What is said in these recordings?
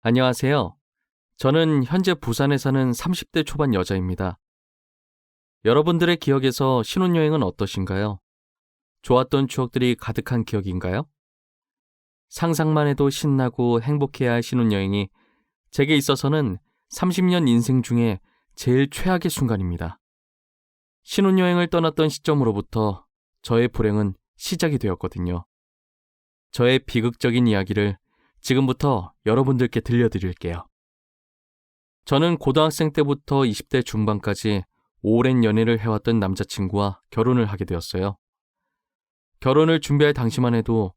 안녕하세요. 저는 현재 부산에 사는 30대 초반 여자입니다. 여러분들의 기억에서 신혼여행은 어떠신가요? 좋았던 추억들이 가득한 기억인가요? 상상만 해도 신나고 행복해야 할 신혼여행이 제게 있어서는 30년 인생 중에 제일 최악의 순간입니다. 신혼여행을 떠났던 시점으로부터 저의 불행은 시작이 되었거든요. 저의 비극적인 이야기를 지금부터 여러분들께 들려드릴게요. 저는 고등학생 때부터 20대 중반까지 오랜 연애를 해왔던 남자친구와 결혼을 하게 되었어요. 결혼을 준비할 당시만 해도,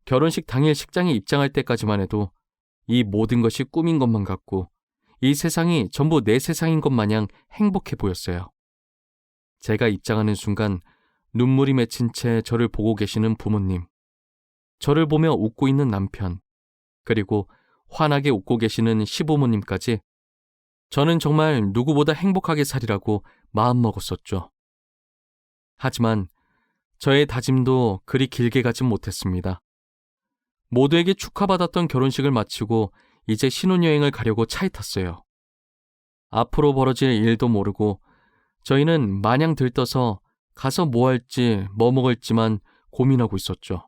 결혼식 당일 식장에 입장할 때까지만 해도 이 모든 것이 꿈인 것만 같고 이 세상이 전부 내 세상인 것 마냥 행복해 보였어요. 제가 입장하는 순간 눈물이 맺힌 채 저를 보고 계시는 부모님, 저를 보며 웃고 있는 남편, 그리고 환하게 웃고 계시는 시부모님까지 저는 정말 누구보다 행복하게 살이라고 마음먹었었죠. 하지만 저의 다짐도 그리 길게 가진 못했습니다. 모두에게 축하받았던 결혼식을 마치고 이제 신혼여행을 가려고 차에 탔어요. 앞으로 벌어질 일도 모르고 저희는 마냥 들떠서 가서 뭐 할지 뭐 먹을지만 고민하고 있었죠.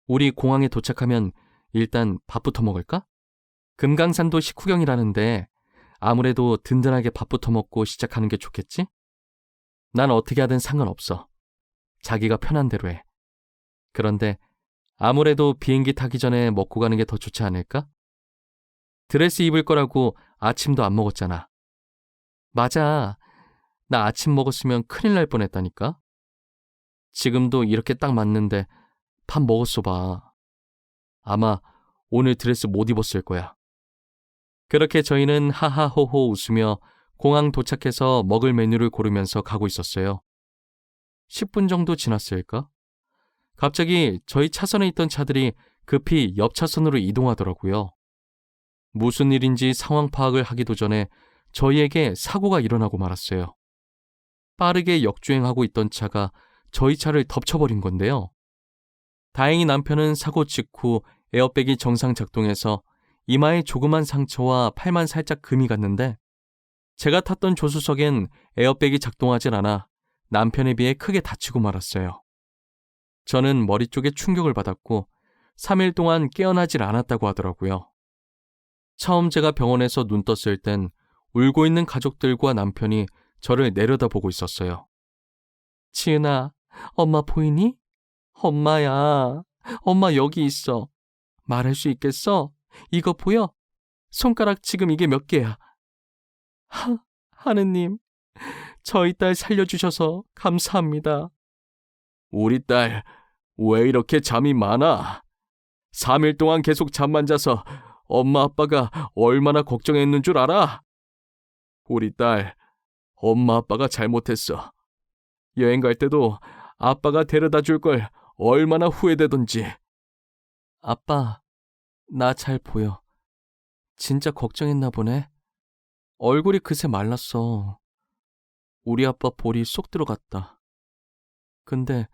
우리 공항에 도착하면 일단 밥부터 먹을까? 금강산도 식후경이라는데 아무래도 든든하게 밥부터 먹고 시작하는 게 좋겠지? 난 어떻게 하든 상관없어. 자기가 편한 대로 해. 그런데 아무래도 비행기 타기 전에 먹고 가는 게 더 좋지 않을까? 드레스 입을 거라고 아침도 안 먹었잖아. 맞아. 나 아침 먹었으면 큰일 날 뻔했다니까? 지금도 이렇게 딱 맞는데 밥 먹었어 봐. 아마 오늘 드레스 못 입었을 거야. 그렇게 저희는 하하호호 웃으며 공항 도착해서 먹을 메뉴를 고르면서 가고 있었어요. 10분 정도 지났을까? 갑자기 저희 차선에 있던 차들이 급히 옆 차선으로 이동하더라고요. 무슨 일인지 상황 파악을 하기도 전에 저희에게 사고가 일어나고 말았어요. 빠르게 역주행하고 있던 차가 저희 차를 덮쳐버린 건데요. 다행히 남편은 사고 직후 에어백이 정상 작동해서 이마에 조그만 상처와 팔만 살짝 금이 갔는데 제가 탔던 조수석엔 에어백이 작동하질 않아 남편에 비해 크게 다치고 말았어요. 저는 머리 쪽에 충격을 받았고 3일 동안 깨어나질 않았다고 하더라고요. 처음 제가 병원에서 눈 떴을 땐 울고 있는 가족들과 남편이 저를 내려다보고 있었어요. 지은아, 엄마 보이니? 엄마야, 엄마 여기 있어. 말할 수 있겠어? 이거 보여? 손가락 지금 이게 몇 개야? 하느님, 저희 딸 살려주셔서 감사합니다. 우리 딸, 왜 이렇게 잠이 많아? 3일 동안 계속 잠만 자서 엄마 아빠가 얼마나 걱정했는 줄 알아? 우리 딸, 엄마 아빠가 잘못했어. 여행 갈 때도 아빠가 데려다 줄 걸 얼마나 후회되던지. 아빠, 나 잘 보여. 진짜 걱정했나 보네. 얼굴이 그새 말랐어. 우리 아빠 볼이 쏙 들어갔다. 근데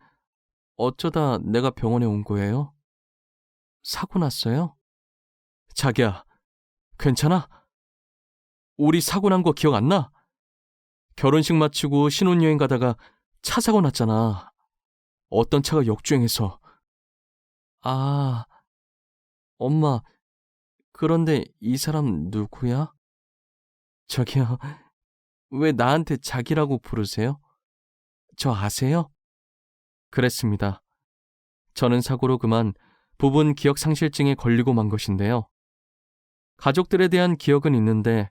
어쩌다 내가 병원에 온 거예요? 사고 났어요? 자기야, 괜찮아? 우리 사고 난 거 기억 안 나? 결혼식 마치고 신혼여행 가다가 차 사고 났잖아. 어떤 차가 역주행해서. 아, 엄마, 그런데 이 사람 누구야? 저기요, 왜 나한테 자기라고 부르세요? 저 아세요? 그랬습니다. 저는 사고로 그만 부분 기억상실증에 걸리고 만 것인데요. 가족들에 대한 기억은 있는데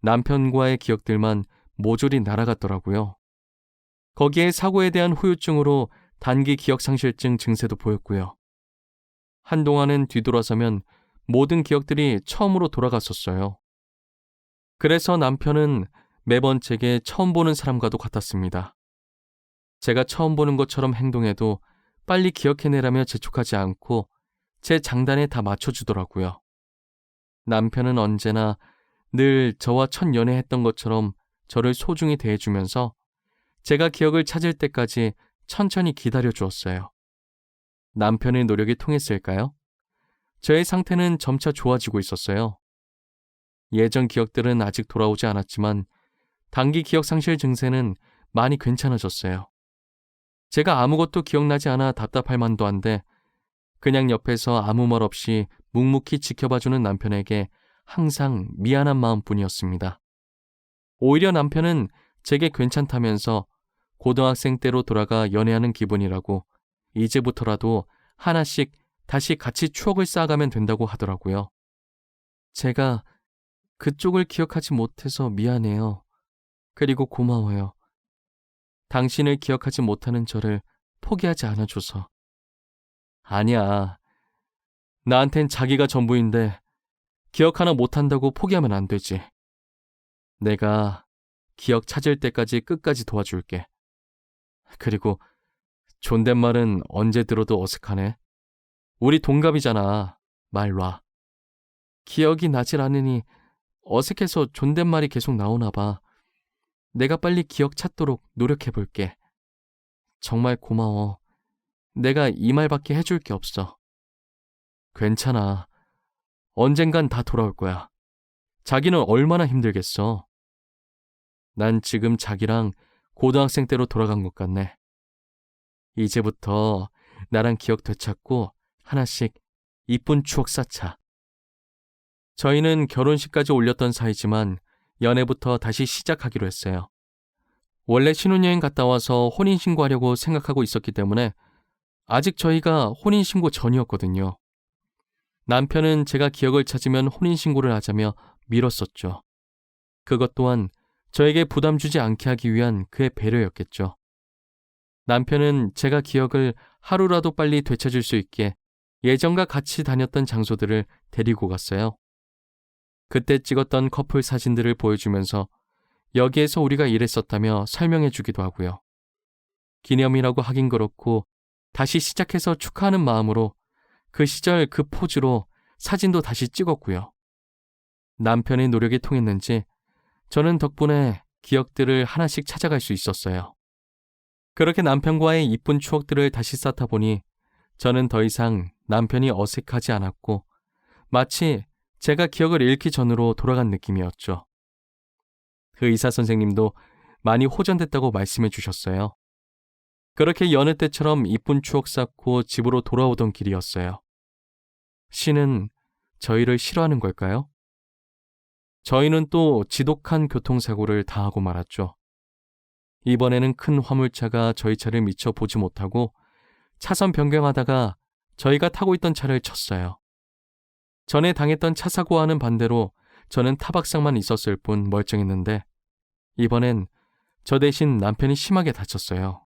남편과의 기억들만 모조리 날아갔더라고요. 거기에 사고에 대한 후유증으로 단기 기억상실증 증세도 보였고요. 한동안은 뒤돌아서면 모든 기억들이 처음으로 돌아갔었어요. 그래서 남편은 매번 제게 처음 보는 사람과도 같았습니다. 제가 처음 보는 것처럼 행동해도 빨리 기억해내라며 재촉하지 않고 제 장단에 다 맞춰주더라고요. 남편은 언제나 늘 저와 첫 연애했던 것처럼 저를 소중히 대해주면서 제가 기억을 찾을 때까지 천천히 기다려주었어요. 남편의 노력이 통했을까요? 저의 상태는 점차 좋아지고 있었어요. 예전 기억들은 아직 돌아오지 않았지만 단기 기억 상실 증세는 많이 괜찮아졌어요. 제가 아무것도 기억나지 않아 답답할 만도 한데 그냥 옆에서 아무 말 없이 묵묵히 지켜봐주는 남편에게 항상 미안한 마음뿐이었습니다. 오히려 남편은 제게 괜찮다면서 고등학생 때로 돌아가 연애하는 기분이라고 이제부터라도 하나씩 다시 같이 추억을 쌓아가면 된다고 하더라고요. 제가 그쪽을 기억하지 못해서 미안해요. 그리고 고마워요. 당신을 기억하지 못하는 저를 포기하지 않아줘서. 아니야. 나한텐 자기가 전부인데 기억 하나 못한다고 포기하면 안 되지. 내가 기억 찾을 때까지 끝까지 도와줄게. 그리고 존댓말은 언제 들어도 어색하네. 우리 동갑이잖아. 말 놔. 기억이 나질 않으니 어색해서 존댓말이 계속 나오나 봐. 내가 빨리 기억 찾도록 노력해볼게. 정말 고마워. 내가 이 말밖에 해줄 게 없어. 괜찮아. 언젠간 다 돌아올 거야. 자기는 얼마나 힘들겠어. 난 지금 자기랑 고등학생 때로 돌아간 것 같네. 이제부터 나랑 기억 되찾고 하나씩 이쁜 추억 쌓자. 저희는 결혼식까지 올렸던 사이지만 연애부터 다시 시작하기로 했어요. 원래 신혼여행 갔다 와서 혼인신고하려고 생각하고 있었기 때문에 아직 저희가 혼인신고 전이었거든요. 남편은 제가 기억을 찾으면 혼인신고를 하자며 미뤘었죠. 그것 또한 저에게 부담 주지 않게 하기 위한 그의 배려였겠죠. 남편은 제가 기억을 하루라도 빨리 되찾을 수 있게 예전과 같이 다녔던 장소들을 데리고 갔어요. 그때 찍었던 커플 사진들을 보여주면서 여기에서 우리가 이랬었다며 설명해 주기도 하고요. 기념이라고 하긴 그렇고 다시 시작해서 축하하는 마음으로 그 시절 그 포즈로 사진도 다시 찍었고요. 남편의 노력이 통했는지 저는 덕분에 기억들을 하나씩 찾아갈 수 있었어요. 그렇게 남편과의 이쁜 추억들을 다시 쌓다 보니 저는 더 이상 남편이 어색하지 않았고 마치 제가 기억을 잃기 전으로 돌아간 느낌이었죠. 그 의사 선생님도 많이 호전됐다고 말씀해 주셨어요. 그렇게 여느 때처럼 이쁜 추억 쌓고 집으로 돌아오던 길이었어요. 신은 저희를 싫어하는 걸까요? 저희는 또 지독한 교통사고를 당하고 말았죠. 이번에는 큰 화물차가 저희 차를 미처 보지 못하고 차선 변경하다가 저희가 타고 있던 차를 쳤어요. 전에 당했던 차 사고와는 반대로 저는 타박상만 있었을 뿐 멀쩡했는데 이번엔 저 대신 남편이 심하게 다쳤어요.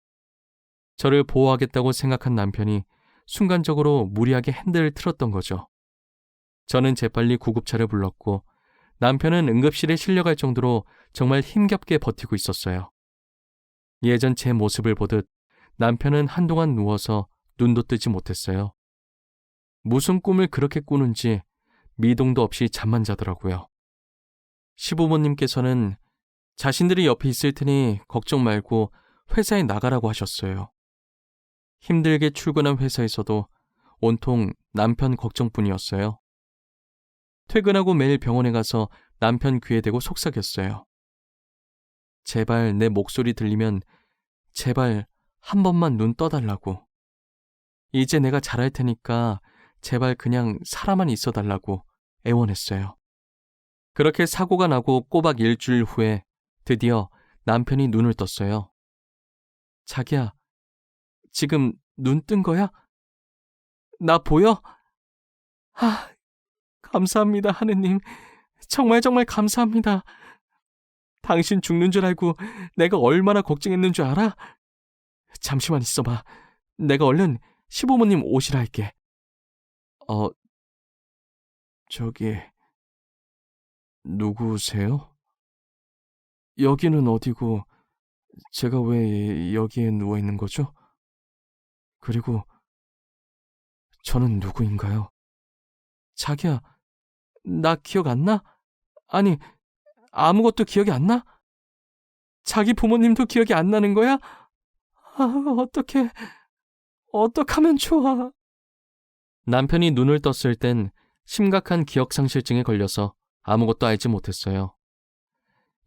저를 보호하겠다고 생각한 남편이 순간적으로 무리하게 핸들을 틀었던 거죠. 저는 재빨리 구급차를 불렀고 남편은 응급실에 실려갈 정도로 정말 힘겹게 버티고 있었어요. 예전 제 모습을 보듯 남편은 한동안 누워서 눈도 뜨지 못했어요. 무슨 꿈을 그렇게 꾸는지 미동도 없이 잠만 자더라고요. 시부모님께서는 자신들이 옆에 있을 테니 걱정 말고 회사에 나가라고 하셨어요. 힘들게 출근한 회사에서도 온통 남편 걱정뿐이었어요. 퇴근하고 매일 병원에 가서 남편 귀에 대고 속삭였어요. 제발 내 목소리 들리면 제발 한 번만 눈 떠달라고. 이제 내가 잘할 테니까 제발 그냥 살아만 있어달라고 애원했어요. 그렇게 사고가 나고 꼬박 일주일 후에 드디어 남편이 눈을 떴어요. 자기야, 지금 눈 뜬 거야? 나 보여? 감사합니다, 하느님. 정말 감사합니다. 당신 죽는 줄 알고 내가 얼마나 걱정했는 줄 알아? 잠시만 있어봐. 내가 얼른 시부모님 오시라 할게. 저기, 누구세요? 여기는 어디고 제가 왜 여기에 누워 있는 거죠? 그리고 저는 누구인가요? 자기야, 나 기억 안 나? 아니, 아무것도 기억이 안 나? 자기 부모님도 기억이 안 나는 거야? 어떡하면 좋아. 남편이 눈을 떴을 땐 심각한 기억상실증에 걸려서 아무것도 알지 못했어요.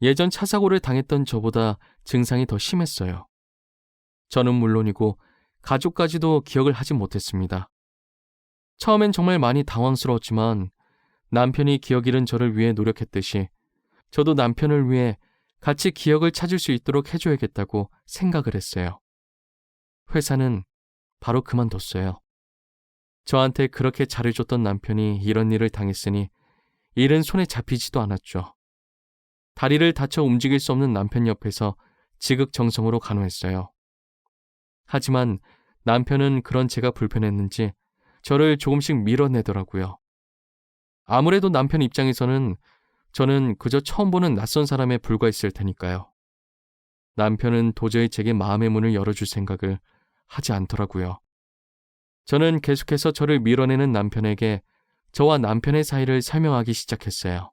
예전 차 사고를 당했던 저보다 증상이 더 심했어요. 저는 물론이고 가족까지도 기억을 하지 못했습니다. 처음엔 정말 많이 당황스러웠지만 남편이 기억 잃은 저를 위해 노력했듯이 저도 남편을 위해 같이 기억을 찾을 수 있도록 해줘야겠다고 생각을 했어요. 회사는 바로 그만뒀어요. 저한테 그렇게 잘해줬던 남편이 이런 일을 당했으니 일은 손에 잡히지도 않았죠. 다리를 다쳐 움직일 수 없는 남편 옆에서 지극정성으로 간호했어요. 하지만 남편은 그런 제가 불편했는지 저를 조금씩 밀어내더라고요. 아무래도 남편 입장에서는 저는 그저 처음 보는 낯선 사람에 불과했을 테니까요. 남편은 도저히 제게 마음의 문을 열어줄 생각을 하지 않더라고요. 저는 계속해서 저를 밀어내는 남편에게 저와 남편의 사이를 설명하기 시작했어요.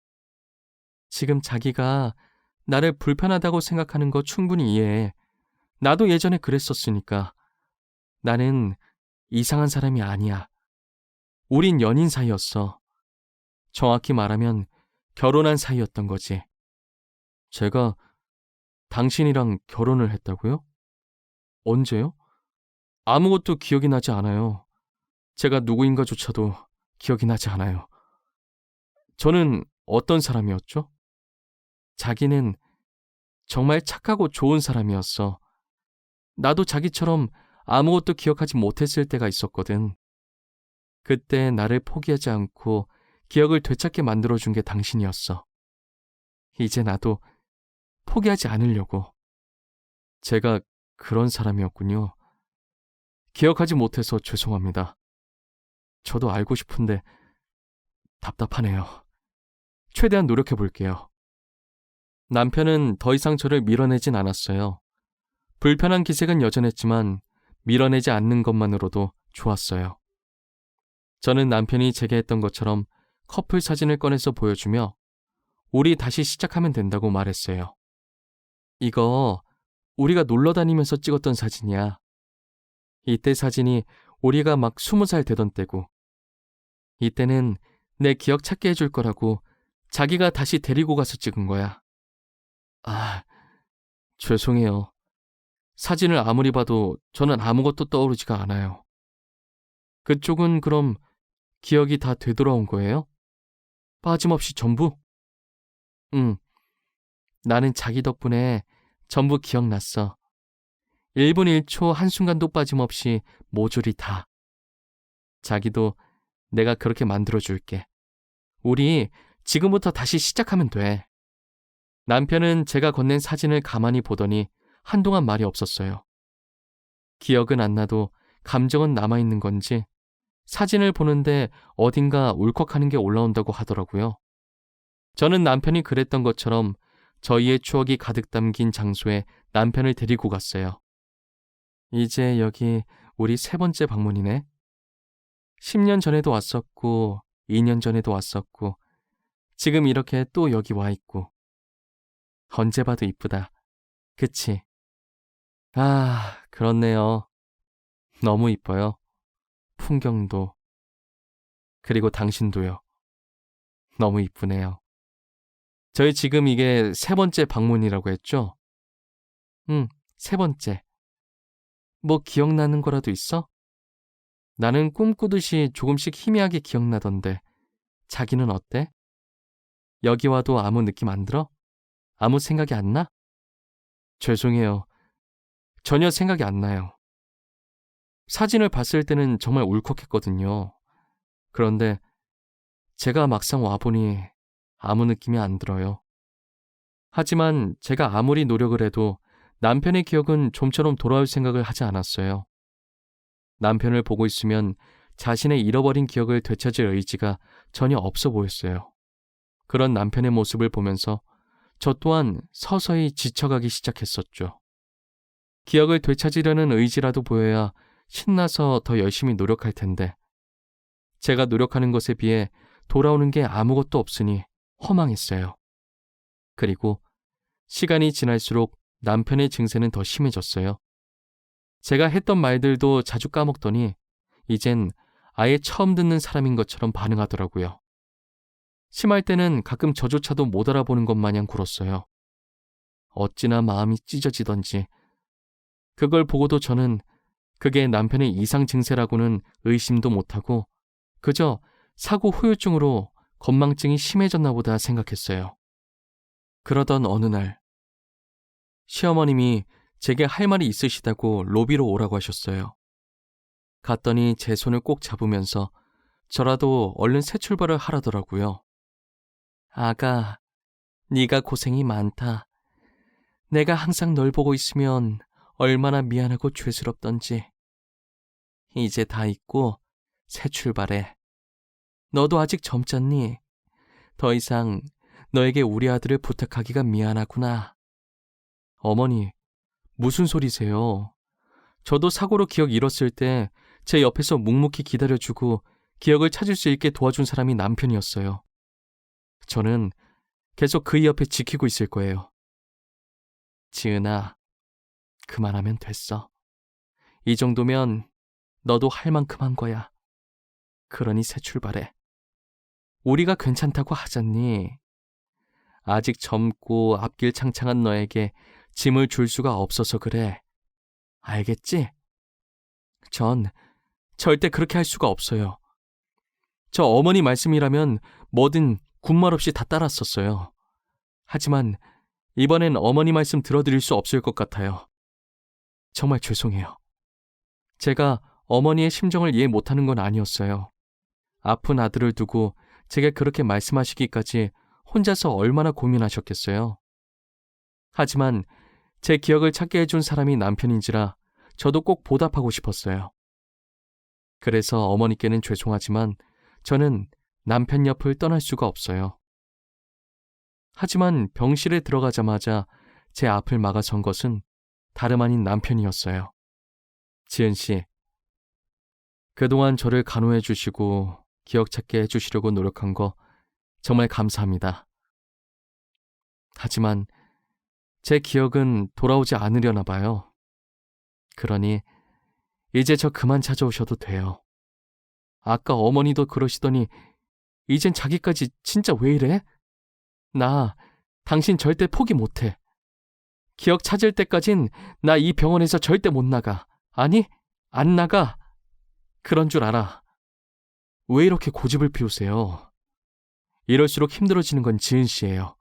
지금 자기가 나를 불편하다고 생각하는 거 충분히 이해해. 나도 예전에 그랬었으니까. 나는 이상한 사람이 아니야. 우린 연인 사이였어. 정확히 말하면 결혼한 사이였던 거지. 제가 당신이랑 결혼을 했다고요? 언제요? 아무것도 기억이 나지 않아요. 제가 누구인가조차도 기억이 나지 않아요. 저는 어떤 사람이었죠? 자기는 정말 착하고 좋은 사람이었어. 나도 자기처럼 아무것도 기억하지 못했을 때가 있었거든. 그때 나를 포기하지 않고 기억을 되찾게 만들어준 게 당신이었어. 이제 나도 포기하지 않으려고. 제가 그런 사람이었군요. 기억하지 못해서 죄송합니다. 저도 알고 싶은데 답답하네요. 최대한 노력해 볼게요. 남편은 더 이상 저를 밀어내진 않았어요. 불편한 기색은 여전했지만 밀어내지 않는 것만으로도 좋았어요. 저는 남편이 제게 했던 것처럼 커플 사진을 꺼내서 보여주며 우리 다시 시작하면 된다고 말했어요. 이거 우리가 놀러 다니면서 찍었던 사진이야. 이때 사진이 우리가 막 20살 되던 때고 이때는 내 기억 찾게 해줄 거라고 자기가 다시 데리고 가서 찍은 거야. 아, 죄송해요. 사진을 아무리 봐도 저는 아무것도 떠오르지가 않아요. 그쪽은 그럼 기억이 다 되돌아온 거예요? 빠짐없이 전부? 응. 나는 자기 덕분에 전부 기억났어. 1분 1초 한순간도 빠짐없이 모조리 다. 자기도 내가 그렇게 만들어줄게. 우리 지금부터 다시 시작하면 돼. 남편은 제가 건넨 사진을 가만히 보더니 한동안 말이 없었어요. 기억은 안 나도 감정은 남아있는 건지 사진을 보는데 어딘가 울컥하는 게 올라온다고 하더라고요. 저는 남편이 그랬던 것처럼 저희의 추억이 가득 담긴 장소에 남편을 데리고 갔어요. 이제 여기 우리 3번째 방문이네. 10년 전에도 왔었고 2년 전에도 왔었고 지금 이렇게 또 여기 와 있고. 언제 봐도 이쁘다. 그치? 아, 그렇네요. 너무 이뻐요. 풍경도. 그리고 당신도요. 너무 이쁘네요. 저희 지금 이게 3번째 방문이라고 했죠? 응, 3번째. 뭐 기억나는 거라도 있어? 나는 꿈꾸듯이 조금씩 희미하게 기억나던데 자기는 어때? 여기 와도 아무 느낌 안 들어? 아무 생각이 안 나? 죄송해요. 전혀 생각이 안 나요. 사진을 봤을 때는 정말 울컥했거든요. 그런데 제가 막상 와보니 아무 느낌이 안 들어요. 하지만 제가 아무리 노력을 해도 남편의 기억은 좀처럼 돌아올 생각을 하지 않았어요. 남편을 보고 있으면 자신의 잃어버린 기억을 되찾을 의지가 전혀 없어 보였어요. 그런 남편의 모습을 보면서 저 또한 서서히 지쳐가기 시작했었죠. 기억을 되찾으려는 의지라도 보여야 신나서 더 열심히 노력할 텐데 제가 노력하는 것에 비해 돌아오는 게 아무것도 없으니 허망했어요. 그리고 시간이 지날수록 남편의 증세는 더 심해졌어요. 제가 했던 말들도 자주 까먹더니 이젠 아예 처음 듣는 사람인 것처럼 반응하더라고요. 심할 때는 가끔 저조차도 못 알아보는 것 마냥 굴었어요. 어찌나 마음이 찢어지던지. 그걸 보고도 저는 그게 남편의 이상 증세라고는 의심도 못하고 그저 사고 후유증으로 건망증이 심해졌나 보다 생각했어요. 그러던 어느 날 시어머님이 제게 할 말이 있으시다고 로비로 오라고 하셨어요. 갔더니 제 손을 꼭 잡으면서 저라도 얼른 새 출발을 하라더라고요. 아가, 네가 고생이 많다. 내가 항상 널 보고 있으면 얼마나 미안하고 죄스럽던지. 이제 다 잊고 새 출발해. 너도 아직 젊잖니? 더 이상 너에게 우리 아들을 부탁하기가 미안하구나. 어머니, 무슨 소리세요? 저도 사고로 기억 잃었을 때 제 옆에서 묵묵히 기다려주고 기억을 찾을 수 있게 도와준 사람이 남편이었어요. 저는 계속 그의 옆에 지키고 있을 거예요. 지은아, 그만하면 됐어. 이 정도면 너도 할 만큼 한 거야. 그러니 새 출발해. 우리가 괜찮다고 하잖니. 아직 젊고 앞길 창창한 너에게 짐을 줄 수가 없어서 그래. 알겠지? 전 절대 그렇게 할 수가 없어요. 저 어머니 말씀이라면 뭐든 군말 없이 다 따랐었어요. 하지만 이번엔 어머니 말씀 들어드릴 수 없을 것 같아요. 정말 죄송해요. 제가 어머니의 심정을 이해 못하는 건 아니었어요. 아픈 아들을 두고 제게 그렇게 말씀하시기까지 혼자서 얼마나 고민하셨겠어요. 하지만 제 기억을 찾게 해준 사람이 남편인지라 저도 꼭 보답하고 싶었어요. 그래서 어머니께는 죄송하지만 저는 남편 옆을 떠날 수가 없어요. 하지만 병실에 들어가자마자 제 앞을 막아선 것은 다름 아닌 남편이었어요. 지은 씨, 그동안 저를 간호해 주시고 기억 찾게 해주시려고 노력한 거 정말 감사합니다. 하지만 제 기억은 돌아오지 않으려나 봐요. 그러니 이제 저 그만 찾아오셔도 돼요. 아까 어머니도 그러시더니 이젠 자기까지 진짜 왜 이래? 나 당신 절대 포기 못해. 기억 찾을 때까진 나 이 병원에서 절대 못 나가. 아니, 안 나가. 그런 줄 알아. 왜 이렇게 고집을 피우세요? 이럴수록 힘들어지는 건 지은 씨예요.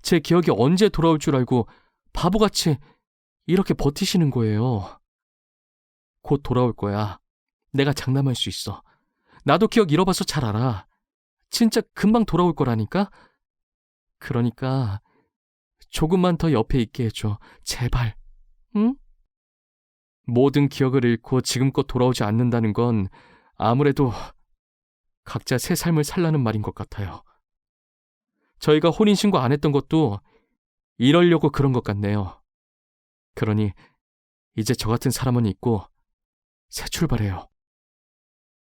제 기억이 언제 돌아올 줄 알고 바보같이 이렇게 버티시는 거예요. 곧 돌아올 거야. 내가 장담할 수 있어. 나도 기억 잃어봐서 잘 알아. 진짜 금방 돌아올 거라니까? 그러니까 조금만 더 옆에 있게 해줘. 제발. 응? 모든 기억을 잃고 지금껏 돌아오지 않는다는 건 아무래도 각자 새 삶을 살라는 말인 것 같아요. 저희가 혼인신고 안 했던 것도 이러려고 그런 것 같네요. 그러니 이제 저 같은 사람은 있고 새 출발해요.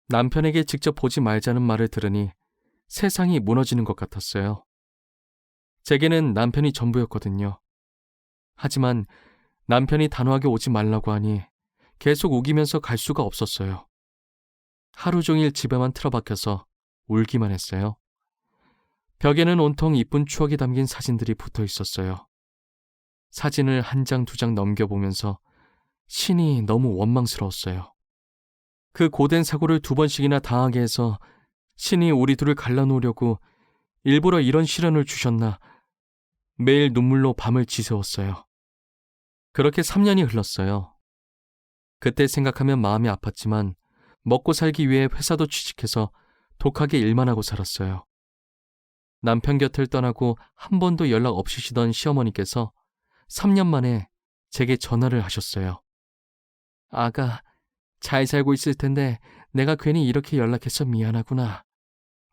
남편에게 직접 보지 말자는 말을 들으니 세상이 무너지는 것 같았어요. 제게는 남편이 전부였거든요. 하지만 남편이 단호하게 오지 말라고 하니 계속 우기면서 갈 수가 없었어요. 하루 종일 집에만 틀어박혀서 울기만 했어요. 벽에는 온통 이쁜 추억이 담긴 사진들이 붙어 있었어요. 사진을 한 장, 두 장 넘겨보면서 신이 너무 원망스러웠어요. 그 고된 사고를 2번씩이나 당하게 해서 신이 우리 둘을 갈라놓으려고 일부러 이런 시련을 주셨나 매일 눈물로 밤을 지새웠어요. 그렇게 3년이 흘렀어요. 그때 생각하면 마음이 아팠지만 먹고 살기 위해 회사도 취직해서 독하게 일만 하고 살았어요. 남편 곁을 떠나고 한 번도 연락 없으시던 시어머니께서 3년 만에 제게 전화를 하셨어요. 아가, 잘 살고 있을 텐데 내가 괜히 이렇게 연락해서 미안하구나.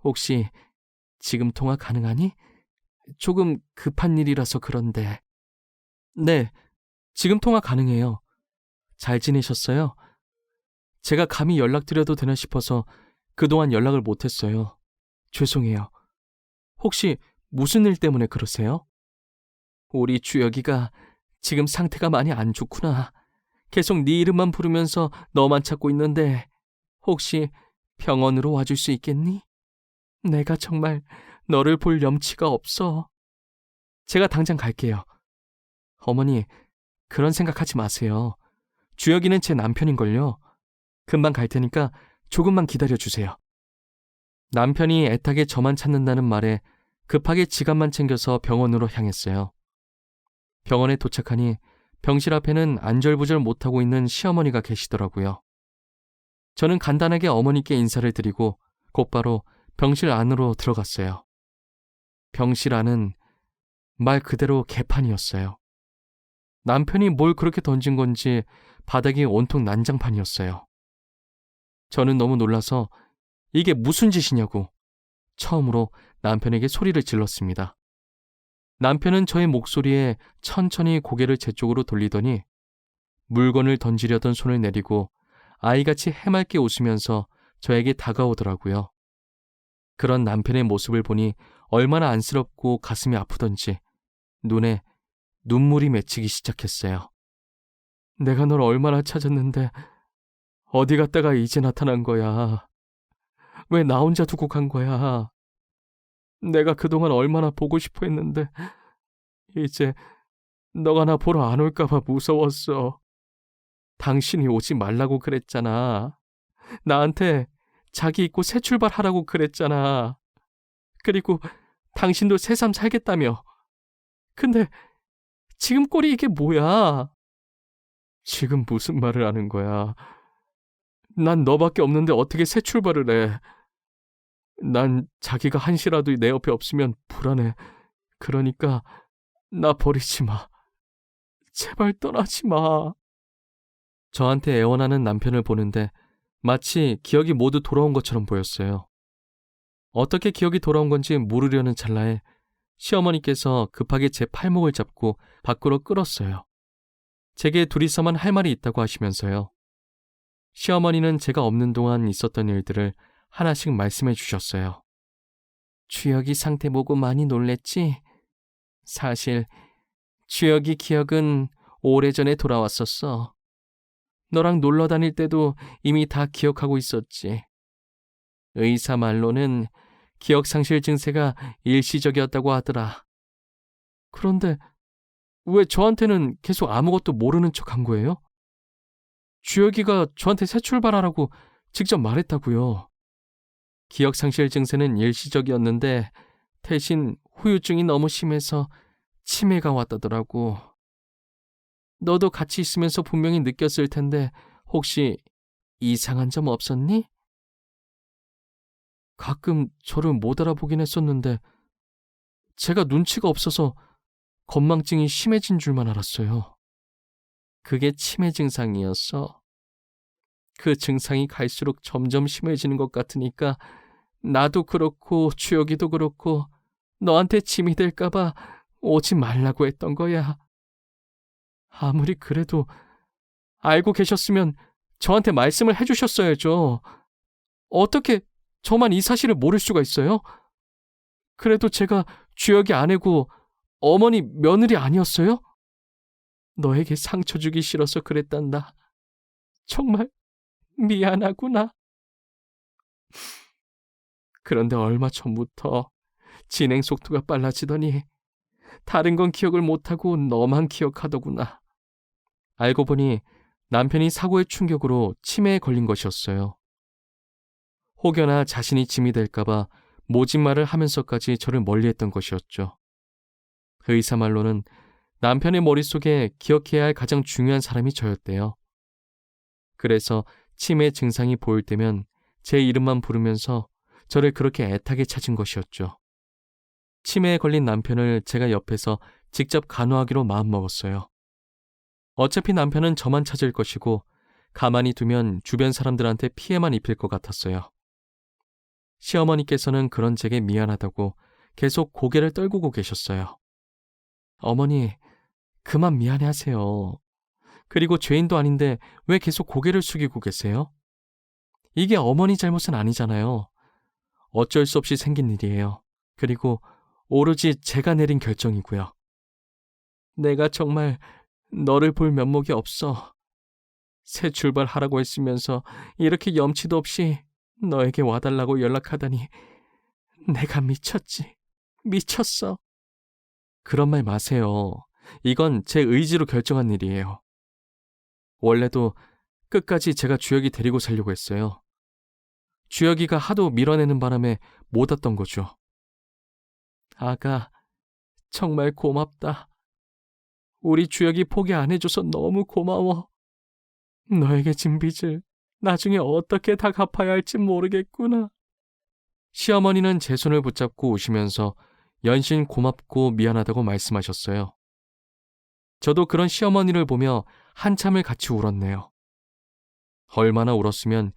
혹시 지금 통화 가능하니? 조금 급한 일이라서 그런데. 네, 지금 통화 가능해요. 잘 지내셨어요? 제가 감히 연락드려도 되나 싶어서 그동안 연락을 못했어요. 죄송해요. 혹시 무슨 일 때문에 그러세요? 우리 주혁이가 지금 상태가 많이 안 좋구나. 계속 네 이름만 부르면서 너만 찾고 있는데 혹시 병원으로 와줄 수 있겠니? 내가 정말 너를 볼 염치가 없어. 제가 당장 갈게요. 어머니, 그런 생각하지 마세요. 주혁이는 제 남편인걸요. 금방 갈 테니까 조금만 기다려주세요. 남편이 애타게 저만 찾는다는 말에 급하게 지갑만 챙겨서 병원으로 향했어요. 병원에 도착하니 병실 앞에는 안절부절 못하고 있는 시어머니가 계시더라고요. 저는 간단하게 어머니께 인사를 드리고 곧바로 병실 안으로 들어갔어요. 병실 안은 말 그대로 개판이었어요. 남편이 뭘 그렇게 던진 건지 바닥이 온통 난장판이었어요. 저는 너무 놀라서 이게 무슨 짓이냐고 처음으로 남편에게 소리를 질렀습니다. 남편은 저의 목소리에 천천히 고개를 제 쪽으로 돌리더니 물건을 던지려던 손을 내리고 아이같이 해맑게 웃으면서 저에게 다가오더라고요. 그런 남편의 모습을 보니 얼마나 안쓰럽고 가슴이 아프던지 눈에 눈물이 맺히기 시작했어요. 내가 널 얼마나 찾았는데 어디 갔다가 이제 나타난 거야. 왜 나 혼자 두고 간 거야. 내가 그동안 얼마나 보고 싶어 했는데 이제 너가 나 보러 안 올까 봐 무서웠어. 당신이 오지 말라고 그랬잖아. 나한테 자기 있고 새 출발하라고 그랬잖아. 그리고 당신도 새삼 살겠다며. 근데 지금 꼴이 이게 뭐야? 지금 무슨 말을 하는 거야? 난 너밖에 없는데 어떻게 새 출발을 해? 난 자기가 한시라도 내 옆에 없으면 불안해. 그러니까 나 버리지 마. 제발 떠나지 마. 저한테 애원하는 남편을 보는데 마치 기억이 모두 돌아온 것처럼 보였어요. 어떻게 기억이 돌아온 건지 모르려는 찰나에 시어머니께서 급하게 제 팔목을 잡고 밖으로 끌었어요. 제게 둘이서만 할 말이 있다고 하시면서요. 시어머니는 제가 없는 동안 있었던 일들을 하나씩 말씀해 주셨어요. 주혁이 상태 보고 많이 놀랬지? 사실 주혁이 기억은 오래전에 돌아왔었어. 너랑 놀러 다닐 때도 이미 다 기억하고 있었지. 의사 말로는 기억상실 증세가 일시적이었다고 하더라. 그런데 왜 저한테는 계속 아무것도 모르는 척 한 거예요? 주혁이가 저한테 새 출발하라고 직접 말했다고요. 기억상실 증세는 일시적이었는데 대신 후유증이 너무 심해서 치매가 왔다더라고. 너도 같이 있으면서 분명히 느꼈을 텐데 혹시 이상한 점 없었니? 가끔 저를 못 알아보긴 했었는데 제가 눈치가 없어서 건망증이 심해진 줄만 알았어요. 그게 치매 증상이었어. 그 증상이 갈수록 점점 심해지는 것 같으니까 나도 그렇고 주혁이도 그렇고 너한테 짐이 될까봐 오지 말라고 했던 거야. 아무리 그래도 알고 계셨으면 저한테 말씀을 해주셨어야죠. 어떻게 저만 이 사실을 모를 수가 있어요? 그래도 제가 주혁이 아내고 어머니 며느리 아니었어요? 너에게 상처 주기 싫어서 그랬단다. 정말 미안하구나. 그런데 얼마 전부터 진행 속도가 빨라지더니 다른 건 기억을 못하고 너만 기억하더구나. 알고 보니 남편이 사고의 충격으로 치매에 걸린 것이었어요. 혹여나 자신이 짐이 될까봐 모진말을 하면서까지 저를 멀리했던 것이었죠. 의사 말로는 남편의 머릿속에 기억해야 할 가장 중요한 사람이 저였대요. 그래서 치매 증상이 보일 때면 제 이름만 부르면서 저를 그렇게 애타게 찾은 것이었죠. 치매에 걸린 남편을 제가 옆에서 직접 간호하기로 마음먹었어요. 어차피 남편은 저만 찾을 것이고 가만히 두면 주변 사람들한테 피해만 입힐 것 같았어요. 시어머니께서는 그런 제게 미안하다고 계속 고개를 떨구고 계셨어요. 어머니, 그만 미안해하세요. 그리고 죄인도 아닌데 왜 계속 고개를 숙이고 계세요? 이게 어머니 잘못은 아니잖아요. 어쩔 수 없이 생긴 일이에요. 그리고 오로지 제가 내린 결정이고요. 내가 정말 너를 볼 면목이 없어. 새 출발하라고 했으면서 이렇게 염치도 없이 너에게 와달라고 연락하다니 내가 미쳤지. 미쳤어. 그런 말 마세요. 이건 제 의지로 결정한 일이에요. 원래도 끝까지 제가 주혁이 데리고 살려고 했어요. 주혁이가 하도 밀어내는 바람에 못 왔던 거죠. 아가, 정말 고맙다. 우리 주혁이 포기 안 해줘서 너무 고마워. 너에게 진 빚을 나중에 어떻게 다 갚아야 할지 모르겠구나. 시어머니는 제 손을 붙잡고 우시면서 연신 고맙고 미안하다고 말씀하셨어요. 저도 그런 시어머니를 보며 한참을 같이 울었네요. 얼마나 울었으면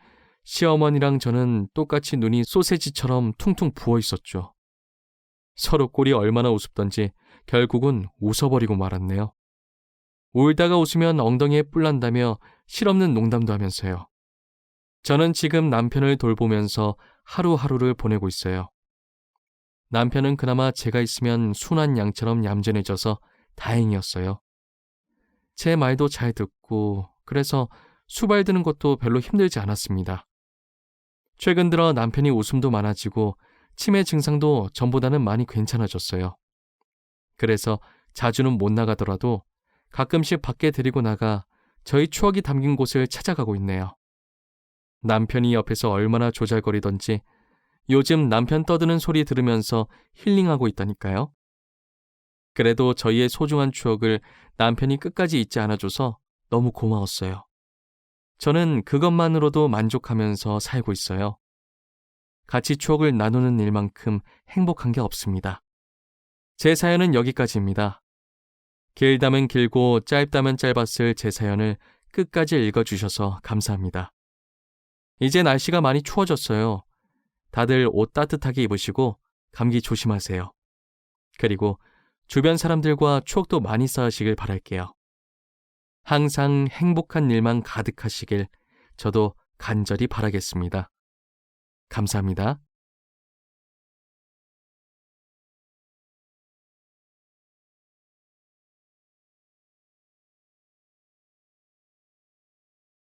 시어머니랑 저는 똑같이 눈이 소세지처럼 퉁퉁 부어 있었죠. 서로 꼴이 얼마나 우습던지 결국은 웃어버리고 말았네요. 울다가 웃으면 엉덩이에 뿔 난다며 실없는 농담도 하면서요. 저는 지금 남편을 돌보면서 하루하루를 보내고 있어요. 남편은 그나마 제가 있으면 순한 양처럼 얌전해져서 다행이었어요. 제 말도 잘 듣고 그래서 수발 드는 것도 별로 힘들지 않았습니다. 최근 들어 남편이 웃음도 많아지고 치매 증상도 전보다는 많이 괜찮아졌어요. 그래서 자주는 못 나가더라도 가끔씩 밖에 데리고 나가 저희 추억이 담긴 곳을 찾아가고 있네요. 남편이 옆에서 얼마나 조잘거리던지 요즘 남편 떠드는 소리 들으면서 힐링하고 있다니까요. 그래도 저희의 소중한 추억을 남편이 끝까지 잊지 않아줘서 너무 고마웠어요. 저는 그것만으로도 만족하면서 살고 있어요. 같이 추억을 나누는 일만큼 행복한 게 없습니다. 제 사연은 여기까지입니다. 길다면 길고 짧다면 짧았을 제 사연을 끝까지 읽어주셔서 감사합니다. 이제 날씨가 많이 추워졌어요. 다들 옷 따뜻하게 입으시고 감기 조심하세요. 그리고 주변 사람들과 추억도 많이 쌓으시길 바랄게요. 항상 행복한 일만 가득하시길 저도 간절히 바라겠습니다. 감사합니다.